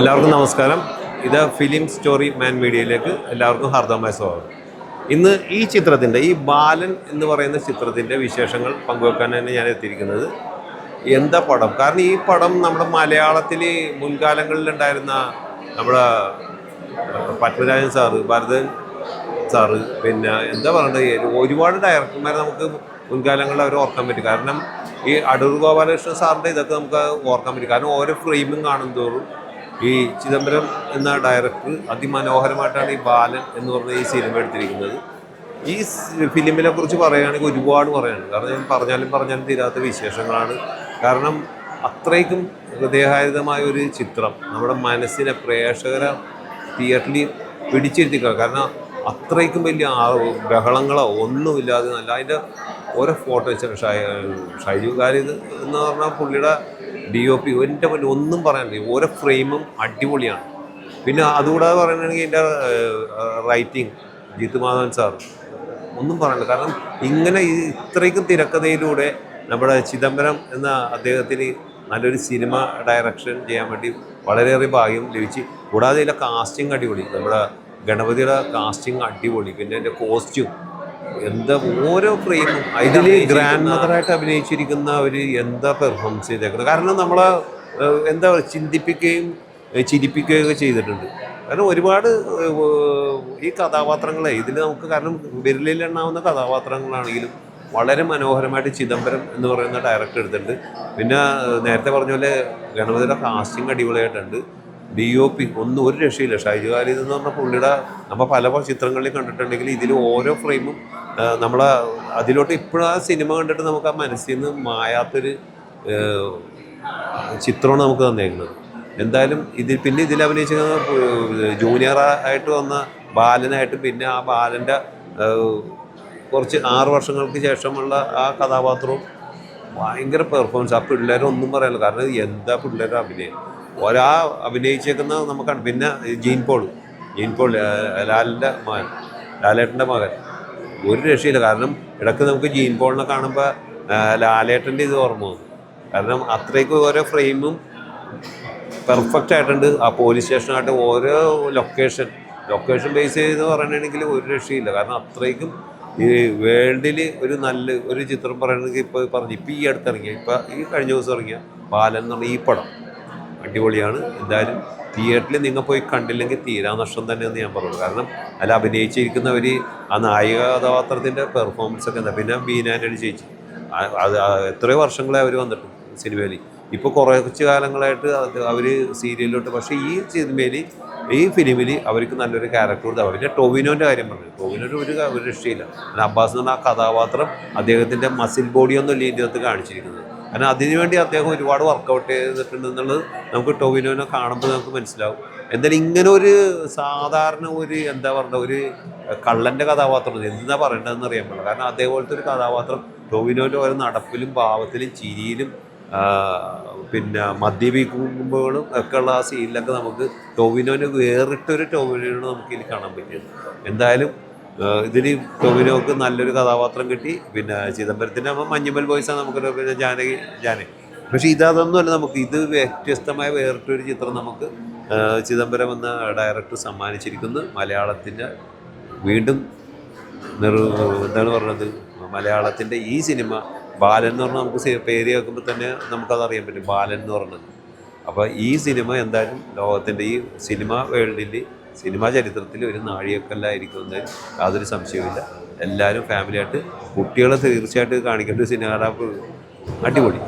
എല്ലാവർക്കും നമസ്കാരം. ഇത് ഫിലിം സ്റ്റോറി മാൻ മീഡിയയിലേക്ക് എല്ലാവർക്കും ഹാർദവമായ സ്വാഗതം. ഇന്ന് ഈ ചിത്രത്തിൻ്റെ ഈ ബാലൻ എന്ന് പറയുന്ന ചിത്രത്തിൻ്റെ വിശേഷങ്ങൾ പങ്കുവെക്കാനാണ് ഞാൻ എത്തിയിരിക്കുന്നത്. എന്താ പടം? കാരണം ഈ പടം നമ്മുടെ മലയാളത്തിൽ മുൻകാലങ്ങളിലുണ്ടായിരുന്ന നമ്മുടെ പത്മരാജൻ സാറ്, ഭരതൻ സാറ്, പിന്നെ എന്താ പറയേണ്ടത്, ഒരുപാട് ഡയറക്ടർമാരെ നമുക്ക് മുൻകാലങ്ങളിൽ അവർ ഓർക്കാൻ പറ്റും. കാരണം ഈ അടൂർ ഗോപാലകൃഷ്ണൻ സാറിൻ്റെ ഇതൊക്കെ നമുക്ക് ഓർക്കാൻ പറ്റും. കാരണം ഓരോ ഫ്രെയിമും കാണുന്തോറും ഈ ചിദംബരം എന്ന ഡയറക്ടർ അതിമനോഹരമായിട്ടാണ് ഈ ബാലൻ എന്ന് പറഞ്ഞ ഈ സിനിമ എടുത്തിരിക്കുന്നത്. ഈ ഫിലിമിനെ കുറിച്ച് പറയുകയാണെങ്കിൽ ഒരുപാട് പറയാനുണ്ട്. കാരണം ഞാൻ പറഞ്ഞാലും തീരാത്ത വിശേഷങ്ങളാണ്. കാരണം അത്രയ്ക്കും ഹൃദയഹാരിതമായ ഒരു ചിത്രം നമ്മുടെ മനസ്സിനെ പ്രേക്ഷകരെ തിയേറ്ററിൽ പിടിച്ചിരുത്തിക്കുക. കാരണം അത്രയ്ക്കും വലിയ ബഹളങ്ങളോ ഒന്നുമില്ലാതെ നല്ല അതിൻ്റെ ഓരോ ഫോട്ടോ വെച്ചാൽ ഷൈജുകാർ ഇത് എന്ന് പറഞ്ഞാൽ പുള്ളിയുടെ DOP എൻ്റെ മുന്നിൽ ഒന്നും പറയാനില്ല. ഓരോ ഫ്രെയിമും അടിപൊളിയാണ്. പിന്നെ അതുകൂടാതെ പറയുകയാണെങ്കിൽ എൻ്റെ റൈറ്റിംഗ് ജിത്തു മാധവൻ സാർ ഒന്നും പറയാനില്ല. കാരണം ഇങ്ങനെ ഇത്രയ്ക്കും തിരക്കഥയിലൂടെ നമ്മുടെ ചിദംബരം എന്ന അദ്ദേഹത്തിന് നല്ലൊരു സിനിമ ഡയറക്ഷൻ ചെയ്യാൻ വേണ്ടി വളരെയേറെ ഭാഗ്യം ലഭിച്ച്. കൂടാതെ ഇതിലെ കാസ്റ്റിംഗ് അടിപൊളി, നമ്മുടെ ഗണപതിയുടെ കാസ്റ്റിംഗ് അടിപൊളി. പിന്നെ എൻ്റെ കോസ്റ്റ്യൂം എന്താ, ഓരോ ഫ്രെയിമും ഇതിൽ ഗ്രാൻഡ് മദറായിട്ട് അഭിനയിച്ചിരിക്കുന്ന അവർ എന്താ പെർഫോമൻസ് ചെയ്തേക്കുന്നത്. കാരണം നമ്മളെ എന്താ ചിന്തിപ്പിക്കുകയും ചിരിപ്പിക്കുകയൊക്കെ ചെയ്തിട്ടുണ്ട്. കാരണം ഒരുപാട് ഈ കഥാപാത്രങ്ങളെ ഇതിൽ നമുക്ക്, കാരണം വിരലിലെണ്ണാവുന്ന കഥാപാത്രങ്ങളാണെങ്കിലും വളരെ മനോഹരമായിട്ട് ചിദംബരം എന്ന് പറയുന്ന ഡയറക്ടർ എടുത്തിട്ടുണ്ട്. പിന്നെ നേരത്തെ പറഞ്ഞ പോലെ ഗണപതിയുടെ കാസ്റ്റിംഗ് അടിപൊളിയായിട്ടുണ്ട്. DOP ഒന്നും ഒരു രക്ഷയില്ല. ഷൈജുകാരി എന്ന് പറഞ്ഞ പുള്ളിയുടെ നമ്മൾ പല ചിത്രങ്ങളിൽ കണ്ടിട്ടുണ്ടെങ്കിൽ ഇതിൽ ഓരോ ഫ്രെയിമും നമ്മളെ അതിലോട്ട് ഇപ്പോഴും ആ സിനിമ കണ്ടിട്ട് നമുക്ക് ആ മനസ്സിൽ നിന്ന് മായാത്തൊരു ചിത്രമാണ് നമുക്ക് തന്നേക്കുന്നത്. എന്തായാലും ഇതിൽ അഭിനയിച്ചിരിക്കുന്ന ജൂനിയറായിട്ട് വന്ന ബാലനായിട്ട്, പിന്നെ ആ ബാലൻ്റെ കുറച്ച് 6 വർഷങ്ങൾക്ക് ശേഷമുള്ള ആ കഥാപാത്രവും ഭയങ്കര പെർഫോമൻസ്. ആ പിള്ളേരൊന്നും പറയാനില്ല. കാരണം എന്താ പിള്ളേരുടെ അഭിനയം അഭിനയിച്ചേക്കുന്ന നമുക്കാണ്. പിന്നെ ജീൻ പോൾ ലാലേട്ടൻ്റെ മകൻ ഒരു രക്ഷയില്ല. കാരണം ഇടയ്ക്ക് നമുക്ക് ജീൻ പോളിനെ കാണുമ്പോൾ ലാലേട്ടൻ്റെ ഇത് ഓർമ്മ വന്നു. കാരണം അത്രയ്ക്ക് ഓരോ ഫ്രെയിമും പെർഫെക്റ്റ് ആയിട്ടുണ്ട്. ആ പോലീസ് സ്റ്റേഷനായിട്ട് ഓരോ ലൊക്കേഷൻ ബേസ് ചെയ്ത് പറയണമെങ്കിൽ ഒരു രക്ഷയില്ല. കാരണം അത്രയ്ക്കും ഈ വേൾഡിൽ ഒരു ചിത്രം പറയണമെങ്കിൽ ഇപ്പോൾ ഈ അടുത്തിറങ്ങിയ ഈ കഴിഞ്ഞ ദിവസം ഇറങ്ങിയ ബാലൻ എന്ന് പറഞ്ഞ ഈ പടം അടിപൊളിയാണ്. എന്തായാലും തിയേറ്ററിൽ നിങ്ങൾ പോയി കണ്ടില്ലെങ്കിൽ തീരാ നഷ്ടം തന്നെയെന്ന് ഞാൻ പറയുള്ളൂ. കാരണം അതിൽ അഭിനയിച്ചിരിക്കുന്നവർ ആ നായിക കഥാപാത്രത്തിൻ്റെ പെർഫോമൻസ് ഒക്കെ എന്താ. പിന്നെ ബീനാൻ്റണി ചേച്ചി അത് എത്രയോ വർഷങ്ങളെ അവർ വന്നിട്ടുണ്ട് സിനിമയിൽ. ഇപ്പോൾ കുറച്ച് കാലങ്ങളായിട്ട് അവർ സീരിയലിലോട്ട്. പക്ഷേ ഈ ഫിലിമിൽ അവർക്ക് നല്ലൊരു ക്യാരക്ടർ കൊടുത്തു. പിന്നെ ടൊവിനോൻ്റെ കാര്യം പറഞ്ഞു. ടൊവിനോൻ്റെ ഒരു രക്ഷയില്ല. അബ്ബാസ് എന്ന് പറഞ്ഞ ആ കഥാപാത്രം അദ്ദേഹത്തിൻ്റെ മസിൽ ബോഡിയൊന്നുമില്ല ഇതിൻ്റെ അകത്ത് കാണിച്ചിരിക്കുന്നത്. കാരണം അതിനുവേണ്ടി അദ്ദേഹം ഒരുപാട് വർക്കൗട്ട് ചെയ്തിട്ടുണ്ടെന്നുള്ളത് നമുക്ക് ടൊവിനോനെ കാണുമ്പോൾ നമുക്ക് മനസ്സിലാവും. എന്തായാലും ഇങ്ങനെ ഒരു സാധാരണ എന്താ പറയുക, ഒരു കള്ളൻ്റെ കഥാപാത്രം എന്താ പറയേണ്ടതെന്ന് അറിയാൻ പാടില്ല. കാരണം അതേപോലത്തെ ഒരു കഥാപാത്രം ടൊവിനോൻ്റെ ഓരോ നടപ്പിലും ഭാവത്തിലും ചിരിയിലും പിന്നെ മദ്യപിക്കുമ്പോഴും ഒക്കെ ഉള്ള ആ സീനിലൊക്കെ നമുക്ക് ടൊവിനോന് വേറിട്ടൊരു ടൊവിനോന് നമുക്കിതിൽ കാണാൻ പറ്റിയത്. എന്തായാലും ഇതിൽ ടൊവിനോക്ക് നല്ലൊരു കഥാപാത്രം കിട്ടി. പിന്നെ ചിദംബരത്തിൻ്റെ മഞ്ഞുമൽ ബോയ്സാണ് നമുക്കൊരു, പിന്നെ ജാനകി. പക്ഷേ അതൊന്നുമല്ല, നമുക്ക് ഇത് വ്യത്യസ്തമായ വേറിട്ടൊരു ചിത്രം നമുക്ക് ചിദംബരം എന്ന ഡയറക്ടർ സമ്മാനിച്ചിരിക്കുന്നു. മലയാളത്തിൻ്റെ വീണ്ടും എന്താണ് പറഞ്ഞത്, മലയാളത്തിൻ്റെ ഈ സിനിമ ബാലൻ എന്ന് പറഞ്ഞാൽ നമുക്ക് പേര് കേൾക്കുമ്പോൾ തന്നെ നമുക്കതറിയാൻ പറ്റും, ബാലൻ എന്ന് പറഞ്ഞത്. അപ്പോൾ ഈ സിനിമ എന്തായാലും ലോകത്തിൻ്റെ ഈ സിനിമ വേൾഡിൽ, സിനിമാ ചരിത്രത്തിൽ ഒരു നാഴികക്കല്ലായിരിക്കുമെന്ന് യാതൊരു സംശയവുമില്ല. എല്ലാവരും ഫാമിലിയായിട്ട്, കുട്ടികളെ തീർച്ചയായിട്ടും കാണിക്കേണ്ട സിനിമ. അടിപൊളി.